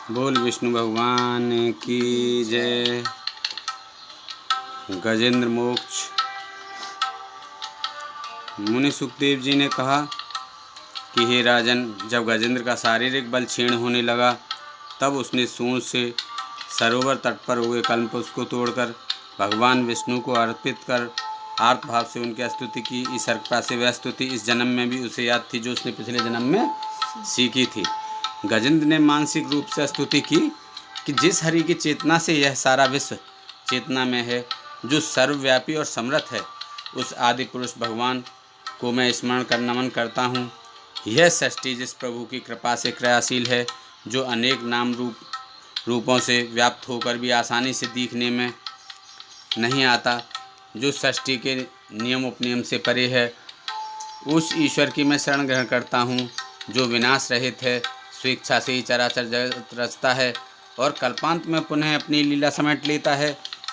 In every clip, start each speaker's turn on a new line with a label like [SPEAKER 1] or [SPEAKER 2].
[SPEAKER 1] बोल विष्णु भगवान की जय। गजेंद्र मोक्ष। मुनि सुखदेव जी ने कहा कि हे राजन, जब गजेंद्र का शारीरिक बल क्षीण होने लगा तब उसने सूंड से सरोवर तट पर हुए कल्पवृक्ष को तोड़कर भगवान विष्णु को अर्पित कर आर्त भाव से उनकी स्तुति की। इस कृपा से वह स्तुति इस जन्म में भी उसे याद थी जो उसने पिछले जन्म में सीखी थी। गजेंद्र ने मानसिक रूप से स्तुति की कि जिस हरि की चेतना से यह सारा विश्व चेतना में है, जो सर्वव्यापी और समर्थ है, उस आदि पुरुष भगवान को मैं स्मरण कर नमन करता हूँ। यह सृष्टि जिस प्रभु की कृपा से क्रियाशील है, जो अनेक नाम रूपों से व्याप्त होकर भी आसानी से दिखने में नहीं आता, जो सृष्टि के नियम उपनियम से परे है, उस ईश्वर की मैं शरण ग्रहण करता हूँ, जो विनाश रहित है, स्वेच्छा से ही चराचर जगत रचता है और कल्पांत में पुनः अपनी लीला समेट लेता है।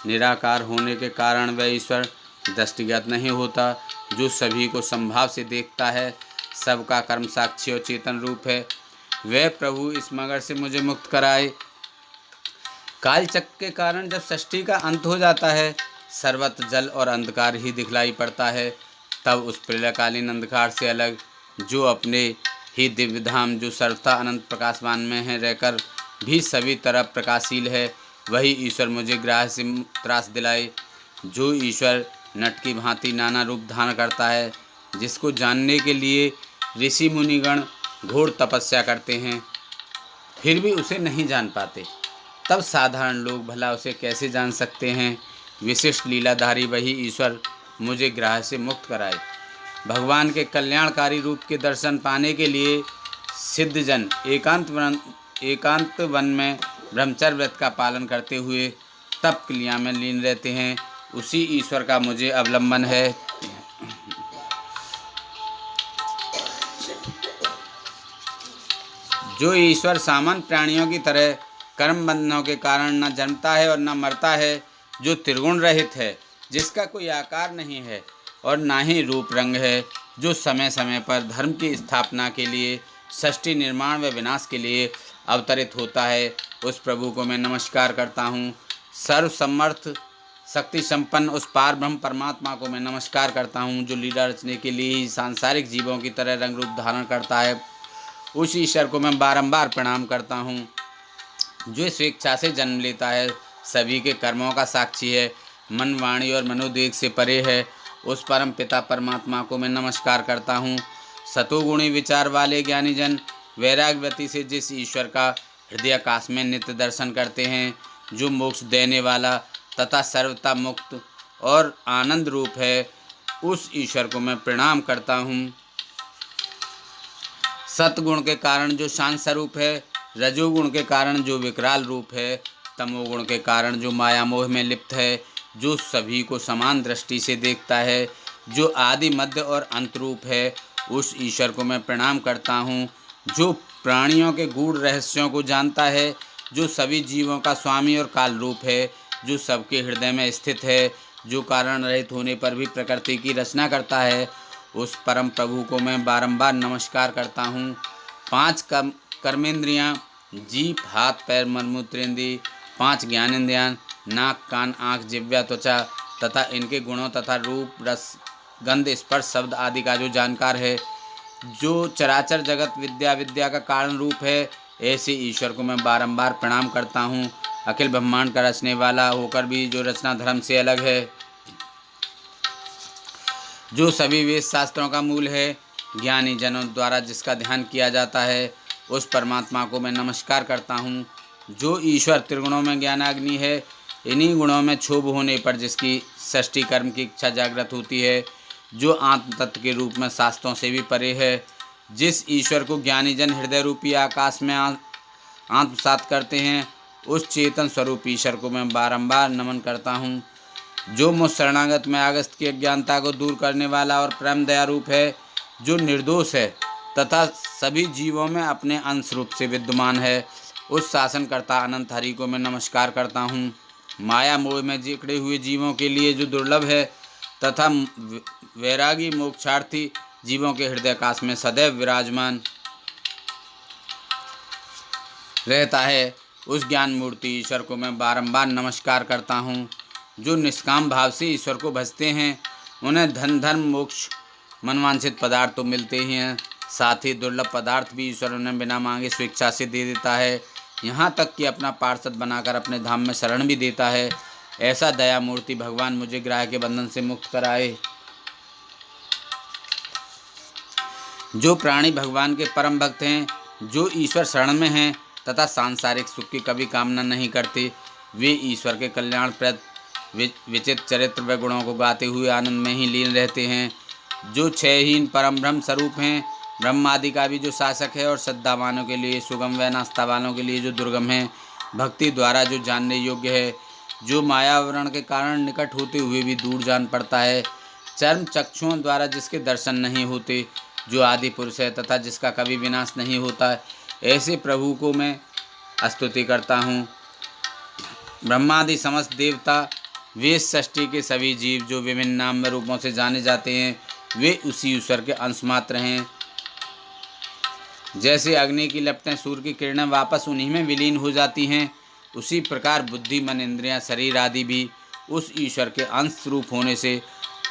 [SPEAKER 1] निराकार होने के कारण वह ईश्वर दृष्टिगत नहीं होता, जो सभी को संभाव से देखता है, सबका कर्म साक्षी और चेतन रूप है। वह प्रभु इस मगर से मुझे मुक्त कराए। कालचक्र के कारण जब सृष्टि का अंत हो जाता है, सर्वत्र जल और अंधकार ही दिखलाई पड़ता है, तब उस प्रलयकालीन अंधकार से अलग, जो अपने ही दिव्य धाम, जो सर्वथा अनंत प्रकाशवान में है रहकर भी सभी तरफ प्रकाशशील है, वही ईश्वर मुझे ग्राह से त्रास दिलाए। जो ईश्वर नट की भांति नाना रूप धारण करता है, जिसको जानने के लिए ऋषि मुनिगण घोर तपस्या करते हैं, फिर भी उसे नहीं जान पाते, तब साधारण लोग भला उसे कैसे जान सकते हैं। विशिष्ट लीलाधारी वही ईश्वर मुझे ग्राह से मुक्त कराए। भगवान के कल्याणकारी रूप के दर्शन पाने के लिए सिद्धजन एकांत वन में ब्रह्मचर्य व्रत का पालन करते हुए तप क्रिया में लीन रहते हैं। उसी ईश्वर का मुझे अवलंबन है। जो ईश्वर सामान्य प्राणियों की तरह कर्म बंधनों के कारण न जन्मता है और न मरता है, जो त्रिगुण रहित है, जिसका कोई आकार नहीं है और ना ही रूप रंग है, जो समय समय पर धर्म की स्थापना के लिए, सृष्टि निर्माण व विनाश के लिए अवतरित होता है, उस प्रभु को मैं नमस्कार करता हूँ। सर्वसमर्थ शक्ति संपन्न उस पार ब्रह्म परमात्मा को मैं नमस्कार करता हूँ, जो लीला रचने के लिए ही सांसारिक जीवों की तरह रंग रूप धारण करता है। उस ईश्वर को मैं बारंबार प्रणाम करता हूँ, जो स्वेच्छा से जन्म लेता है, सभी के कर्मों का साक्षी है, मन वाणी और मनोदेह से परे है। उस परम पिता परमात्मा को मैं नमस्कार करता हूँ। सतोगुणी विचार वाले ज्ञानी जन वैराग्यवती से जिस ईश्वर का हृदय आकाश में नित्य दर्शन करते हैं, जो मोक्ष देने वाला तथा सर्वथा मुक्त और आनंद रूप है, उस ईश्वर को मैं प्रणाम करता हूँ। सतगुण के कारण जो शांत स्वरूप है, रजोगुण के कारण जो विकराल रूप है, तमोगुण के कारण जो माया मोह में लिप्त है, जो सभी को समान दृष्टि से देखता है, जो आदि मध्य और अंत रूप है, उस ईश्वर को मैं प्रणाम करता हूँ। जो प्राणियों के गूढ़ रहस्यों को जानता है, जो सभी जीवों का स्वामी और काल रूप है, जो सबके हृदय में स्थित है, जो कारण रहित होने पर भी प्रकृति की रचना करता है, उस परम प्रभु को मैं बारंबार नमस्कार करता हूँ। 5 कर्मेंद्रियाँ, जीभ हाथ पैर मन मूत्रेंद्रिय, 5 ज्ञानेंद्रियाँ, नाक कान आँख जिह्वा त्वचा तथा इनके गुणों तथा रूप रस गंध स्पर्श शब्द आदि का जो जानकार है, जो चराचर जगत विद्या का कारण रूप है, ऐसे ईश्वर को मैं बारंबार प्रणाम करता हूँ। अखिल ब्रह्मांड का रचने वाला होकर भी जो रचना धर्म से अलग है, जो सभी वेद शास्त्रों का मूल है, ज्ञानी जनों द्वारा जिसका ध्यान किया जाता है, उस परमात्मा को मैं नमस्कार करता हूँ। जो ईश्वर त्रिगुणों में ज्ञानाग्नि है, इन्हीं गुणों में क्षोभ होने पर जिसकी सृष्टि कर्म की इच्छा जागृत होती है, जो आत्म तत्व के रूप में शास्त्रों से भी परे है, जिस ईश्वर को ज्ञानी जन हृदय रूपी आकाश में आत्मसात करते हैं, उस चेतन स्वरूप ईश्वर को मैं बारंबार नमन करता हूँ। जो मुझ शरणागत में अगस्त की अज्ञानता को दूर करने वाला और परम दया रूप है, जो निर्दोष है तथा सभी जीवों में अपने अंश रूप से विद्यमान है, उस शासनकर्ता अनंत हरि को मैं नमस्कार करता हूँ। माया मोह में जकड़े हुए जीवों के लिए जो दुर्लभ है तथा वैरागी मोक्षार्थी जीवों के हृदय आकाश में सदैव विराजमान रहता है, उस ज्ञान मूर्ति ईश्वर को मैं बारंबार नमस्कार करता हूँ। जो निष्काम भाव से ईश्वर को भजते हैं उन्हें धन धर्म मोक्ष मनवांछित पदार्थ तो मिलते ही हैं, साथ ही दुर्लभ पदार्थ भी ईश्वर उन्हें बिना मांगे स्वेच्छा से दे देता है, यहाँ तक कि अपना पार्षद बनाकर अपने धाम में शरण भी देता है। ऐसा दया मूर्ति भगवान मुझे ग्रह के बंधन से मुक्त कराए। जो प्राणी भगवान के परम भक्त हैं, जो ईश्वर शरण में हैं तथा सांसारिक सुख की कभी कामना नहीं करते, वे ईश्वर के कल्याणप्रद विचित्र चरित्र व गुणों को गाते हुए आनंद में ही लीन रहते हैं। जो क्षयहीन परम ब्रह्म स्वरूप हैं, ब्रह्मादि का भी जो शासक है और श्रद्धावानों के लिए सुगम व नास्ता वालों के लिए जो दुर्गम है, भक्ति द्वारा जो जानने योग्य है, जो मायावरण के कारण निकट होते हुए भी दूर जान पड़ता है, चर्म चक्षुओं द्वारा जिसके दर्शन नहीं होते, जो आदि पुरुष है तथा जिसका कभी विनाश नहीं होता, ऐसे प्रभु को मैं स्तुति करता हूँ। ब्रह्मादि समस्त देवता, वेद सृष्टि के सभी जीव जो विभिन्न नाम व रूपों से जाने जाते हैं, वे उसी ईश्वर के अंश मात्र हैं। जैसे अग्नि की लपटें सूर्य की किरणें वापस उन्हीं में विलीन हो जाती हैं, उसी प्रकार बुद्धि मन इंद्रियां शरीर आदि भी उस ईश्वर के अंश रूप होने से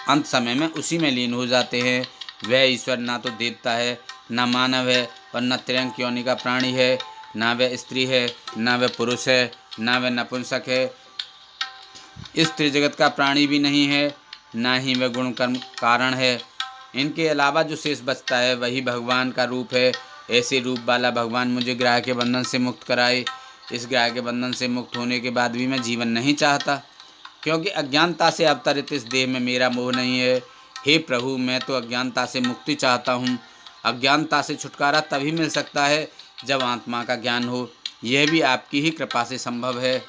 [SPEAKER 1] अंत समय में उसी में लीन हो जाते हैं। वह ईश्वर ना तो देवता है, न मानव है और न तिरंग योनि का प्राणी है, ना वह स्त्री है, ना वह पुरुष है, ना वह नपुंसक है, इस त्रिजगत का प्राणी भी नहीं है, ना ही वह गुण कर्म कारण है। इनके अलावा जो शेष बचता है वही भगवान का रूप है। ऐसे रूप वाला भगवान मुझे ग्रह के बंधन से मुक्त कराए। इस ग्रह के बंधन से मुक्त होने के बाद भी मैं जीवन नहीं चाहता, क्योंकि अज्ञानता से अवतरित इस देह में मेरा मोह नहीं है। हे प्रभु, मैं तो अज्ञानता से मुक्ति चाहता हूँ। अज्ञानता से छुटकारा तभी मिल सकता है जब आत्मा का ज्ञान हो। यह भी आपकी ही कृपा से संभव है।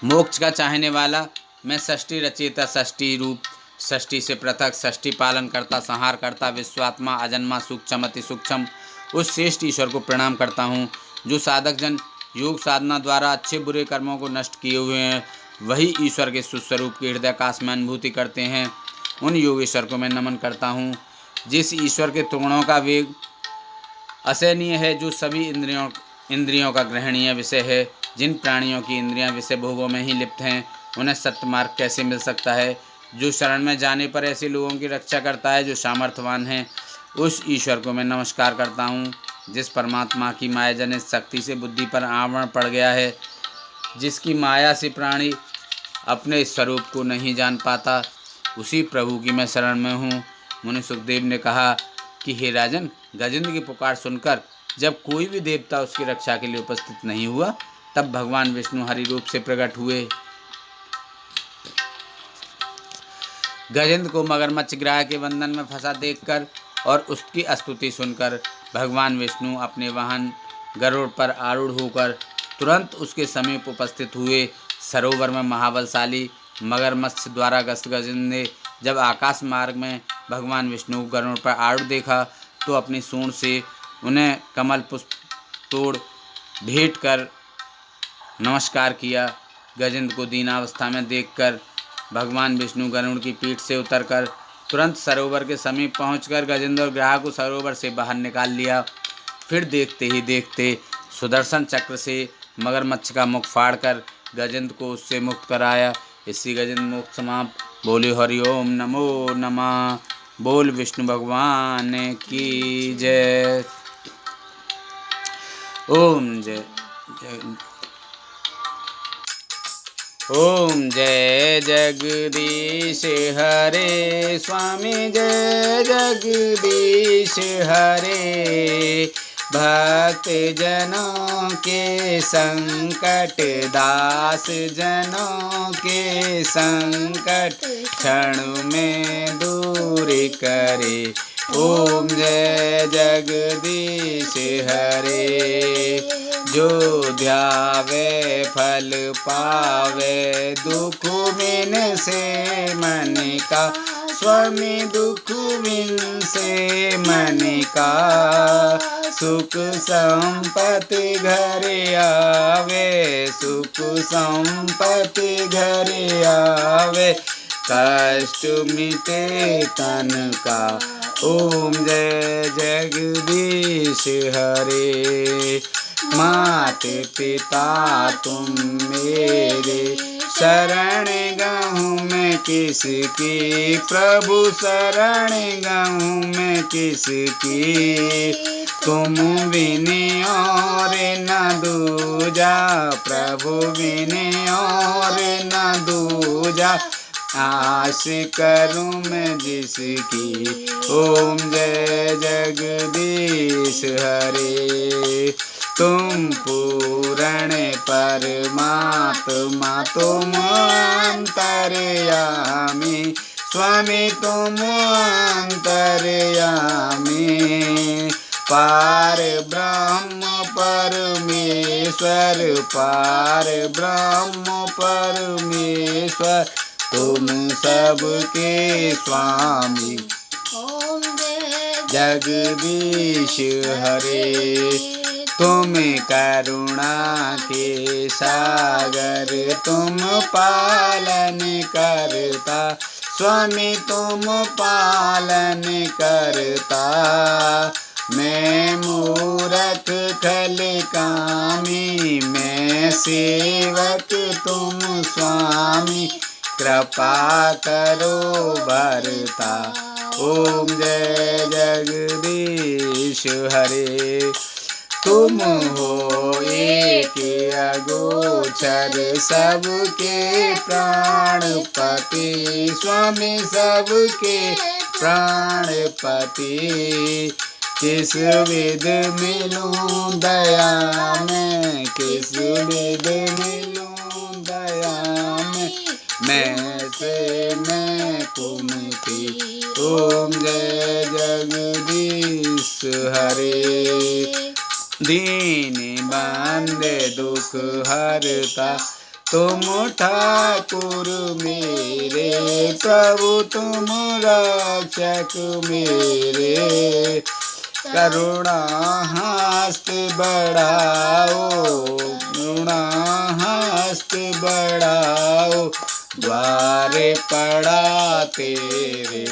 [SPEAKER 1] मोक्ष का चाहने वाला मैं षष्ठी रचयिता, षष्ठी रूप, षष्ठी से पृथक, षष्ठी पालन करता, संहार करता, विश्वात्मा, अजन्मा, सूक्ष्म, अति सूक्ष्म उस श्रेष्ठ ईश्वर को प्रणाम करता हूँ। जो साधक जन योग साधना द्वारा अच्छे बुरे कर्मों को नष्ट किए हुए हैं, वही ईश्वर के सुस्वरूप के हृदय काश में अनुभूति करते हैं। उन योगेश्वर को मैं नमन करता हूँ। जिस ईश्वर के त्रिगुणों का वेग असहनीय है, जो सभी इंद्रियों का ग्रहणीय विषय है, जिन प्राणियों की इंद्रियां विषय भोगों में ही लिप्त हैं, उन्हें सत्य मार्ग कैसे मिल सकता है। जो शरण में जाने पर ऐसे लोगों की रक्षा करता है जो सामर्थ्यवान हैं, उस ईश्वर को मैं नमस्कार करता हूँ। जिस परमात्मा की माया जनित शक्ति से बुद्धि पर आवरण पड़ गया है, जिसकी माया से प्राणी अपने स्वरूप को नहीं जान पाता, उसी प्रभु की मैं शरण में हूँ। मुनि सुखदेव ने कहा कि हे राजन, गजेंद्र की पुकार सुनकर जब कोई भी देवता उसकी रक्षा के लिए उपस्थित नहीं हुआ, तब भगवान विष्णु हरि रूप से प्रकट हुए। गजेंद्र को मगरमच्छ ग्रह के बंधन में फंसा देखकर और उसकी स्तुति सुनकर भगवान विष्णु अपने वाहन गरुड़ पर आरूढ़ होकर तुरंत उसके समीप उपस्थित हुए। सरोवर में महाबलशाली मगरमच्छ द्वारा ग्रस्त गजेंद्र ने जब आकाश मार्ग में भगवान विष्णु को गरुड़ पर आरूढ़ देखा, तो अपनी सूंड से उन्हें कमल पुष्प तोड़ भेंट कर नमस्कार किया। गजेंद्र को दीनावस्था में देखकर भगवान विष्णु गरुड़ की पीठ से उतरकर तुरंत सरोवर के समीप पहुंचकर गजेंद्र और ग्राह को सरोवर से बाहर निकाल लिया। फिर देखते ही देखते सुदर्शन चक्र से मगरमच्छ का मुख फाड़कर गजेंद्र को उससे मुक्त कराया। इसी गजेंद्र मुक्त समाप्त। बोले हरि ओम नमो नमः। बोल विष्णु भगवान की जय। ओम जय ओम जय जगदीश हरे स्वामी, जय जगदीश हरे। भक्त जनों के संकट, दास जनों के संकट क्षण में दूर करे। ओम जय जगदीश हरे। जो ध्यावे फल पावे, दुख बिन से मन का स्वामी, दुख बिन से मन का। सुख संपत्ति घर आवे, सुख संपत्ति घर आवे। कष्ट मिटे तन का, ओम जय जगदीश हरे। माते पिता तुम मेरे, शरण गहूँ मैं किसकी, प्रभु शरण गहूँ मैं किसकी। तुम बिन और न दूजा, प्रभु बिन और न दूजा, आस करूं मैं जिसकी। ओम जय जगदीश हरे। तुम पूर्ण परमात्मा, तुम अंतर्यामी, स्वामी तुम अंतर्यामी। पार ब्रह्म परमेश्वर, पार ब्रह्म परमेश्वर, तुम सबके स्वामी।
[SPEAKER 2] ओम जय
[SPEAKER 1] जगदीश हरे। तुम करुणा के सागर, तुम पालन करता, स्वामी तुम पालन करता। मैं मूरख खल कामी, मैं सेवक तुम स्वामी, कृपा करो भरता। ओम जय जगदीश हरे। तुम हो एक अगोचर, सबके प्राणपति, स्वामी सबके प्राणपति। किस विध मिलूं दया में, किस विध मिलूं दया में, मैं से मैं कुमति। ओम जय जगदीश हरे। दीन बंदे दुख हरता, तुम ठाकुर मेरे, प्रभु तुम रक्षक मेरे। करुणा हस्त बढ़ाओ, करुणा हस्त बढ़ाओ, द्वारे पड़ा तेरे।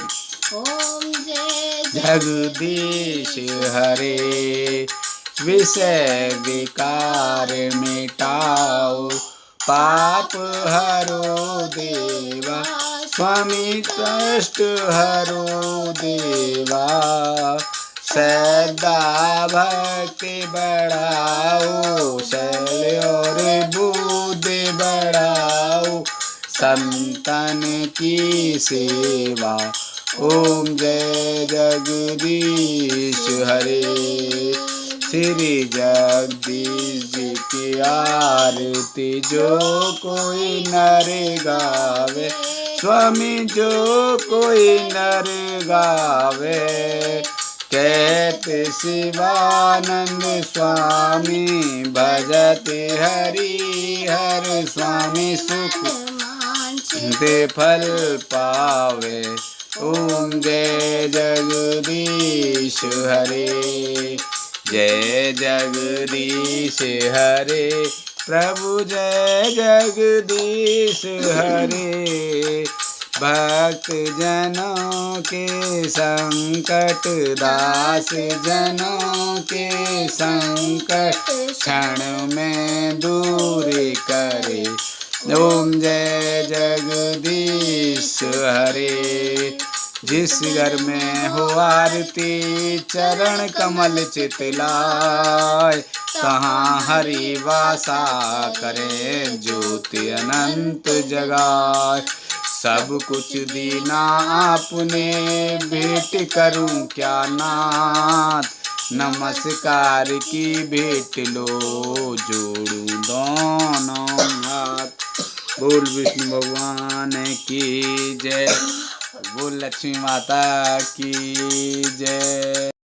[SPEAKER 2] ओम जय
[SPEAKER 1] जगदीश हरे। विषय विकार मिटाओ, पाप हरो देवा, स्वामी कष्ट हरो देवा। सदा भक्ति बढ़ाओ, शैल और बुद्धि बढ़ाओ, संतन की सेवा। ओम जय जगदीश हरे। श्री जगदीश जी की आरती जो कोई नर गावे, स्वामी जो कोई नर गावे। कहते शिवानंद स्वामी, भजते हरि हर स्वामी, सुख दे फल पावे। ओम जय जगदीश हरे। जय जगदीश हरे। प्रभु जय जगदीश हरे। भक्त जनों के संकट, दास जनों के संकट, क्षण में दूर करे। ओम जय जगदीश हरे। जिस घर में हो आरती, चरण कमल चितलाय, तहाँ हरि वासा करे, ज्योति अनंत जगाए। सब कुछ दीना आपने, भेंट करूं क्या नाथ, नमस्कार की भेंट लो, जोड़ू दोनों हाथ। बोल विष्णु भगवान की जय, बोल लक्ष्मी माता की जय।